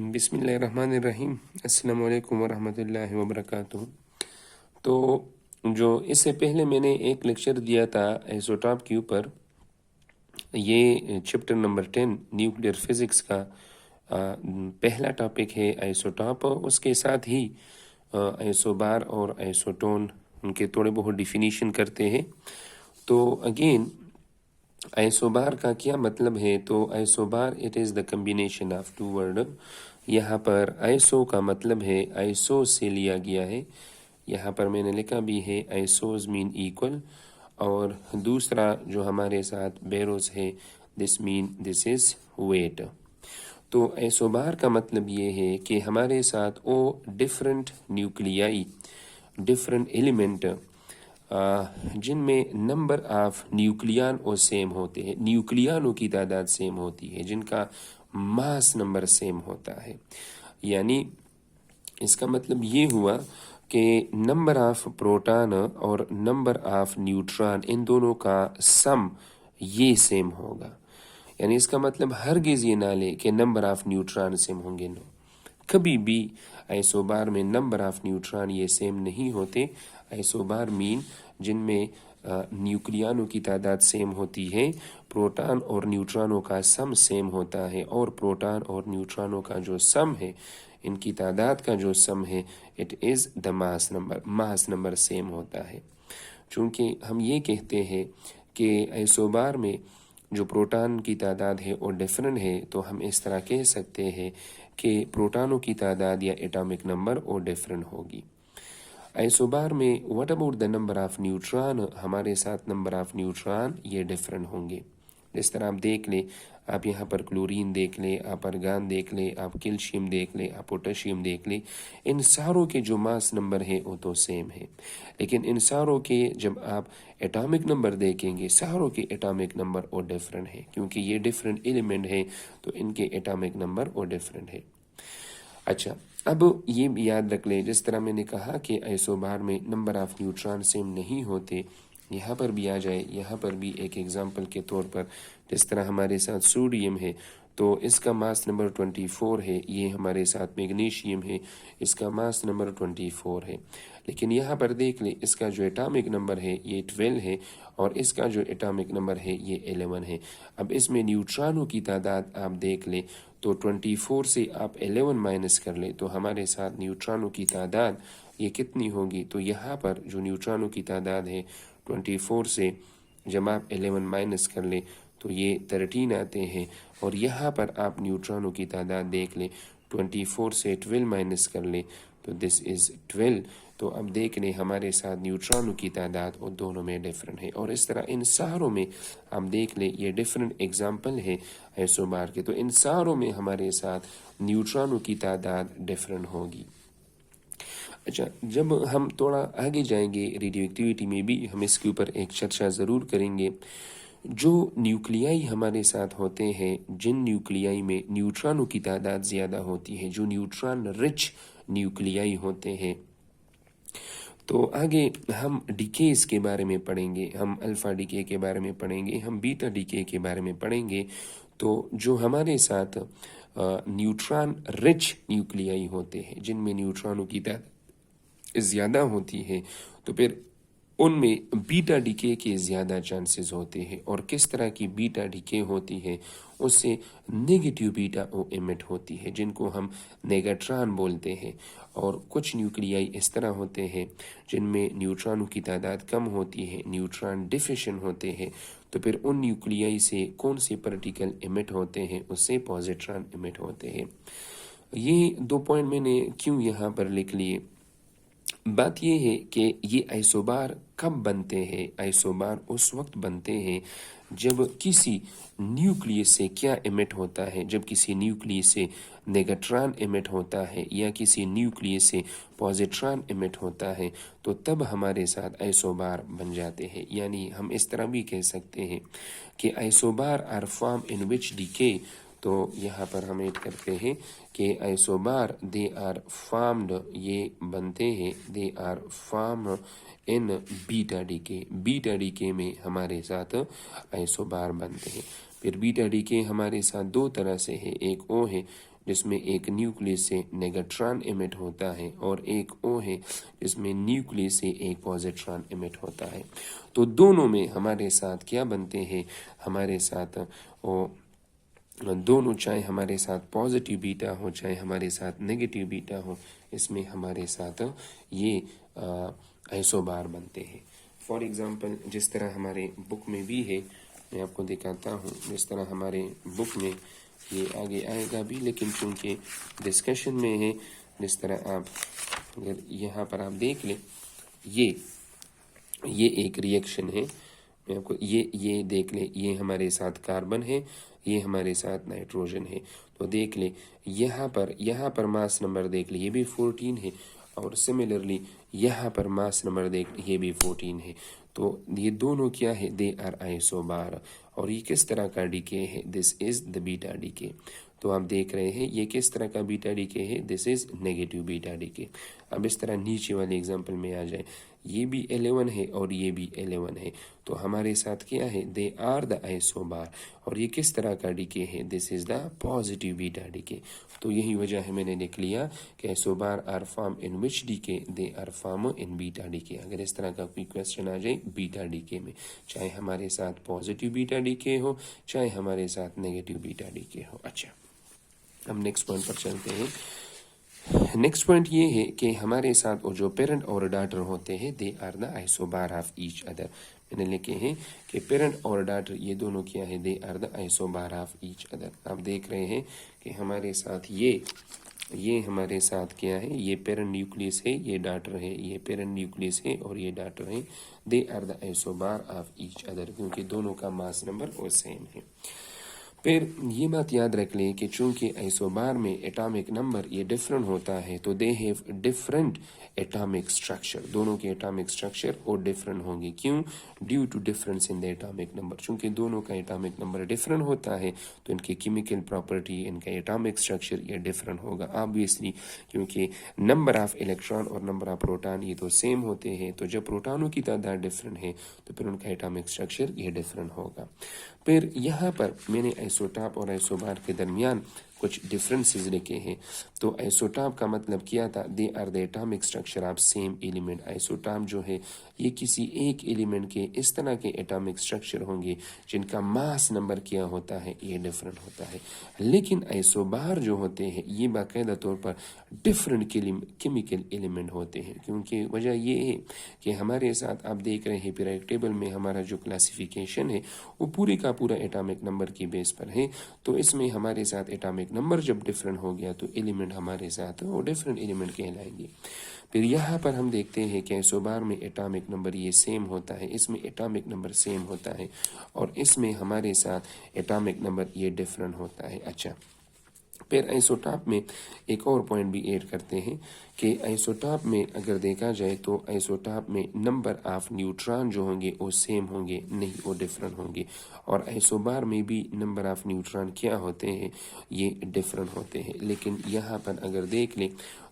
बिस्मिल्लाहिर्रहमानिर्रहीम। अस्सलामु अलैकुम वरहमतुल्लाहि वबरकातुहू। तो जो इससे पहले मैंने एक लेक्चर दिया था आइसोटॉप के ऊपर, ये चैप्टर नंबर 10 न्यूक्लियर फिज़िक्स का पहला टॉपिक है आइसोटॉप। उसके साथ ही आइसोबार और आइसोटोन उनके थोड़े बहुत डिफिनीशन करते हैं। तो अगेन आइसोबार का क्या मतलब है? तो isobar it is the combination of two word. यहाँ पर आइसो का मतलब है आइसो से लिया गया है, यहाँ पर मैंने लिखा भी है आइसोज मीन इक्वल। और दूसरा जो हमारे साथ बेरोज है, this mean this is weight. तो आइसोबार का मतलब ये है कि हमारे साथ वो डिफरेंट न्यूक्लियाई, डिफरेंट एलिमेंट जिनमें नंबर ऑफ न्यूक्लियन और सेम होते हैं, न्यूक्लियनों की तादाद सेम होती है, जिनका मास नंबर सेम होता है। यानी इसका मतलब ये हुआ कि नंबर ऑफ प्रोटॉन और नंबर ऑफ न्यूट्रॉन, इन दोनों का सम ये सेम होगा। यानी इसका मतलब हरगिज़ ये ना ले कि नंबर ऑफ न्यूट्रॉन सेम होंगे, नो, कभी भी आइसोबार में नंबर ऑफ न्यूट्रॉन ये सेम नहीं होते। आइसोबार मीन जिनमें न्यूक्लियनों की तादाद सेम होती है, प्रोटॉन और न्यूट्रॉनों का सम सेम होता है, और प्रोटॉन और न्यूट्रॉनों का जो सम है, इनकी तादाद का जो सम है, it is the mass number, mass number same होता है। चूँकि हम ये कहते हैं कि आइसोबार में जो प्रोटॉन की तादाद है वो डिफरेंट है, तो हम इस तरह कह सकते हैं कि प्रोटॉनों की तादाद या एटॉमिक नंबर वो डिफरेंट होगी। आइसोबार में what about the number of neutron, हमारे साथ नंबर ऑफ न्यूट्रॉन ये डिफरेंट होंगे। जिस तरह आप देख लें, आप यहाँ पर क्लोरीन देख लें, आप अर्गान देख लें, आप कैल्शियम देख लें, आप पोटेशियम देख लें, इन सारों के जो मास नंबर है वो तो सेम है, लेकिन इन सारों के जब आप एटॉमिक नंबर देखेंगे, सारों के एटॉमिक नंबर वो डिफरेंट है, क्योंकि ये डिफरेंट एलिमेंट है तो इनके एटॉमिक नंबर वो डिफरेंट है। अच्छा, अब ये भी याद रख लें, जिस तरह मैंने कहा कि आइसोबार में नंबर ऑफ न्यूट्रॉन सेम नहीं होते, यहाँ पर भी आ जाए। यहाँ पर भी एक एग्जांपल के तौर पर, जिस तरह हमारे साथ सोडियम है तो इसका मास नंबर 24 है, ये हमारे साथ मैग्नीशियम है, इसका मास नंबर 24 है। लेकिन यहाँ पर देख लें, इसका जो एटॉमिक नंबर है ये 12 है, और इसका जो एटॉमिक नंबर है ये 11 है। अब इसमें न्यूट्रॉनों की तादाद आप देख लें, तो 24 से आप 11 माइनस कर लें तो हमारे साथ न्यूट्रॉनों की तादाद ये कितनी होगी? तो यहाँ पर जो न्यूट्रॉनों की तादाद है 24 से जब आप 11 माइनस कर लें तो ये 13 आते हैं, और यहाँ पर आप न्यूट्रॉनों की तादाद देख लें, 24 से 12 माइनस कर लें तो दिस इज़ 12। तो अब देख लें हमारे साथ न्यूट्रॉनों की तादाद और दोनों में डिफरेंट है, और इस तरह इन सारों में हम देख लें, ये डिफरेंट एग्जांपल है आइसोबार के, तो इन सारों में हमारे साथ न्यूट्रॉनों की तादाद डिफरेंट होगी। अच्छा, जब हम थोड़ा आगे जाएंगे रेडियो एक्टिविटी में भी हम इसके ऊपर एक चर्चा ज़रूर करेंगे। जो न्यूक्लियाई हमारे साथ होते हैं, जिन न्यूक्लियाई में न्यूट्रॉनों की तादाद ज़्यादा होती है, जो न्यूट्रॉन रिच न्यूक्लियाई होते हैं, तो आगे हम डीकेस के बारे में पढ़ेंगे, हम अल्फ़ा डीके के बारे में पढ़ेंगे, हम बीटा डीके के बारे में पढ़ेंगे। तो जो हमारे साथ न्यूट्रॉन रिच न्यूक्लियाई होते हैं, जिनमें न्यूट्रॉनों की तादाद ज़्यादा होती है, तो फिर उनमें बीटा डीके के ज़्यादा चांसेस होते हैं। और किस तरह की बीटा डीके होती है? उससे नेगेटिव बीटा ओ एमिट होती है, जिनको हम नेगेट्रॉन बोलते हैं। और कुछ न्यूक्लियाई इस तरह होते हैं जिनमें न्यूट्रॉनों की तादाद कम होती है, न्यूट्रॉन डिफिशिएंट होते हैं, तो फिर उन न्यूक्लियाई से कौन से पार्टिकल एमिट होते हैं? उससे पॉजिट्रॉन एमिट होते हैं। ये 2 पॉइंट मैंने क्यों यहाँ पर लिख लिए? बात यह है कि ये आइसोबार कब बनते हैं? आइसोबार उस वक्त बनते हैं जब किसी न्यूक्लियस से क्या एमिट होता है, जब किसी न्यूक्लियस से नेगेट्रॉन एमिट होता है या किसी न्यूक्लियस से पॉजिट्रॉन एमिट होता है, तो तब हमारे साथ आइसोबार बन जाते हैं। यानी हम इस तरह भी कह सकते हैं कि isobar are form in which decay, तो यहाँ पर हम ऐड करते हैं कि आइसोबार दे आर फॉर्म्ड, ये बनते हैं, they are form in beta decay. Beta decay में हमारे साथ आइसोबार बनते हैं। फिर बीटा डीके हमारे साथ दो तरह से है, एक वो है जिसमें एक न्यूक्लियस से नेगेट्रॉन इमिट होता है और एक O है जिसमें न्यूक्लियस से एक पॉजिट्रॉन इमिट होता है। तो दोनों में हमारे साथ क्या बनते हैं, हमारे साथ वो दोनों, चाहे हमारे साथ पॉजिटिव बीटा हो चाहे हमारे साथ नेगेटिव बीटा हो, इसमें हमारे साथ ये आइसोबार बनते हैं। फॉर एग्जांपल जिस तरह हमारे बुक में भी है, मैं आपको दिखाता हूँ, जिस तरह हमारे बुक में ये आगे आएगा भी, लेकिन चूंकि डिस्कशन में है, जिस तरह आप अगर यहाँ पर आप देख लें, ये एक रिएक्शन है, मैं आपको ये देख लें, ये हमारे साथ कार्बन है, ये हमारे साथ नाइट्रोजन है। तो देख ले यहाँ पर मास नंबर देख ले, ये भी 14 है, और सिमिलरली यहाँ पर मास नंबर देख ले, ये भी 14 है। तो ये दोनों क्या है, दे आर आइसोबार। और ये किस तरह का डीके है, this is the beta decay. तो आप देख रहे हैं ये किस तरह का बीटा डीके है, this is negative beta decay. अब इस तरह नीचे वाले एग्जांपल में आ जाए, ये भी 11 है और ये भी 11 है, तो हमारे साथ क्या है, दे आर द आइसोबार। और ये किस तरह का डीके है, this is the positive beta decay. तो यही वजह है मैंने लिख लिया कि isobar are form in which decay, they are form in beta decay. अगर इस तरह का कोई क्वेश्चन आ जाए बीटा डीके में, चाहे हमारे साथ पॉजिटिव बीटा डीके हो चाहे हमारे साथ नेगेटिव बीटा डीके हो। अच्छा, हम नेक्स्ट पॉइंट पर चलते हैं। नेक्स्ट पॉइंट ये है कि हमारे साथ वो जो पेरेंट और डॉटर होते हैं, they are the isobar of each other. मैंने लिखे हैं कि पेरेंट और डॉटर ये दोनों क्या है, they are the isobar of each other. आप देख रहे हैं कि हमारे साथ ये हमारे साथ क्या है, ये पेरेंट न्यूक्लियस है, ये डॉटर है, ये पेरेंट न्यूक्लियस है और ये डॉटर है, they are the isobar of each other, क्योंकि दोनों का मास नंबर और सेम है। फिर ये बात याद रख लें कि चूंकि आइसोबार में एटॉमिक नंबर ये डिफरेंट होता है, तो they have different atomic structure. दोनों के एटॉमिक स्ट्रक्चर और डिफरेंट होंगे। क्यों? Due to difference in the atomic number. चूंकि दोनों का एटॉमिक नंबर डिफरेंट होता है, तो इनकी केमिकल प्रॉपर्टी, इनका एटॉमिक स्ट्रक्चर ये डिफरेंट होगा ऑब्वियसली, क्योंकि नंबर ऑफ इलेक्ट्रॉन और नंबर ऑफ प्रोटॉन ये तो सेम होते हैं। तो जब प्रोटॉनों की तादाद डिफरेंट है तो फिर उनका एटॉमिक स्ट्रक्चर ये डिफरेंट होगा। फिर यहाँ पर मैंने आइसोटॉप और आइसोबार के दरमियान कुछ डिफरेंसेस लिखे हैं। तो आइसोटॉप का मतलब क्या था, they are the atomic structure of same element. Isotope जो है ये किसी एक एलिमेंट के इस तरह के एटॉमिक स्ट्रक्चर होंगे जिनका मास नंबर क्या होता है, ये डिफरेंट होता है। लेकिन आइसोबार जो होते हैं ये बाकायदा तौर पर डिफरेंट केमिकल एलिमेंट होते हैं, क्योंकि वजह ये है कि हमारे साथ आप देख रहे हैं पीरियोडिक टेबल में हमारा जो क्लासिफिकेशन है वो पूरे का पूरा एटॉमिक नंबर की बेस पर है। तो इसमें हमारे साथ एटॉमिक नंबर जब डिफरेंट हो गया तो एलिमेंट हमारे साथ वो डिफरेंट एलिमेंट कहलाएंगे। फिर यहाँ पर हम देखते हैं कि आइसोबार में एटॉमिक नंबर ये सेम होता है, इसमें एटॉमिक नंबर सेम होता है, और इसमें हमारे साथ एटॉमिक नंबर ये डिफरेंट होता है। अच्छा, फिर आइसोटॉप में एक और पॉइंट भी ऐड करते हैं कि आइसोटॉप में अगर देखा जाए तो आइसोटॉप में नंबर ऑफ न्यूट्रॉन जो होंगे वो सेम होंगे, नहीं वो डिफरेंट होंगे। और आइसोबार में भी नंबर ऑफ न्यूट्रॉन क्या होते हैं, ये डिफरेंट होते हैं। लेकिन यहाँ पर अगर देख लें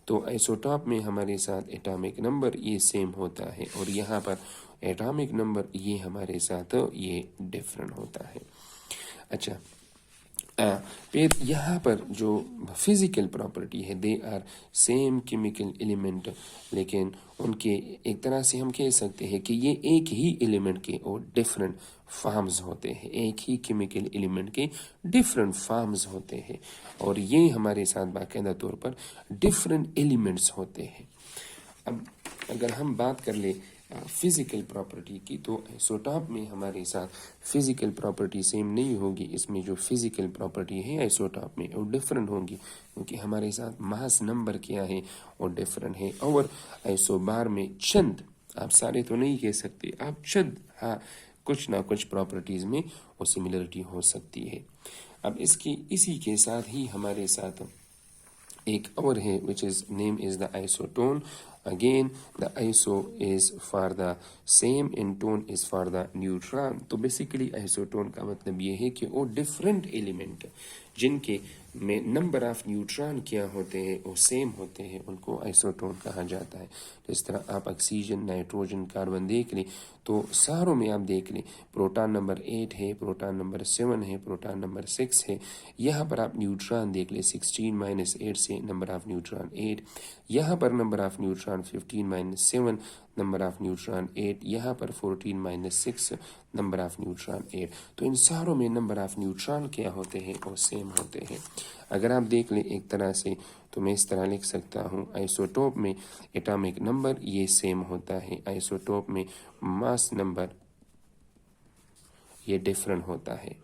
तो आइसोटॉप में हमारे साथ एटॉमिक नंबर ये सेम होता है, और यहाँ पर एटॉमिक नंबर ये हमारे साथ ये डिफरेंट होता है। अच्छा, फिर यहाँ पर जो फिजिकल प्रॉपर्टी है, they are same chemical element, लेकिन उनके एक तरह से हम कह सकते हैं कि ये एक ही एलिमेंट के और डिफरेंट फॉर्म्स होते हैं, एक ही केमिकल एलिमेंट के डिफरेंट फॉर्म्स होते हैं, और ये हमारे साथ बाकायदा तौर पर डिफरेंट एलिमेंट्स होते हैं। अब अगर हम बात कर ले फिजिकल प्रॉपर्टी की, तो आइसोटॉप में हमारे साथ फिजिकल प्रॉपर्टी सेम नहीं होगी। इसमें जो फिजिकल प्रॉपर्टी है आइसोटॉप में वो डिफरेंट होंगी, क्योंकि हमारे साथ मास नंबर क्या है वो डिफरेंट है। और आइसोबार में चंद, आप सारे तो नहीं कह सकते, आप चंद हाँ कुछ ना कुछ प्रॉपर्टीज में वो सिमिलरिटी हो सकती है। अब इसी के साथ ही हमारे साथ एक और है which is name is the isotone. Again the iso is for the same and tone is for the neutron. तो बेसिकली आइसोटोन का मतलब ये है कि वो डिफरेंट एलिमेंट जिनके में नंबर ऑफ न्यूट्रॉन क्या होते हैं वो सेम होते हैं, उनको आइसोटोप कहा जाता है। जिस तरह आप ऑक्सीजन, नाइट्रोजन, कार्बन देख लें तो सारों में आप देख लें प्रोटॉन नंबर 8 है, प्रोटॉन नंबर 7 है, प्रोटॉन नंबर 6 है। यहाँ पर आप न्यूट्रॉन देख लें 16 - 8 से नंबर ऑफ न्यूट्रॉन 8, यहाँ पर number of neutron 15 - 7 number of neutron 8, यहाँ पर 14 - 6 नंबर ऑफ न्यूट्रॉन 8। तो इन सारों में नंबर ऑफ न्यूट्रॉन क्या होते हैं वो सेम होते हैं। अगर आप देख लें एक तरह से तो मैं इस तरह लिख सकता हूँ, आइसोटोप में एटॉमिक नंबर ये सेम होता है, आइसोटोप में मास नंबर ये डिफरेंट होता है।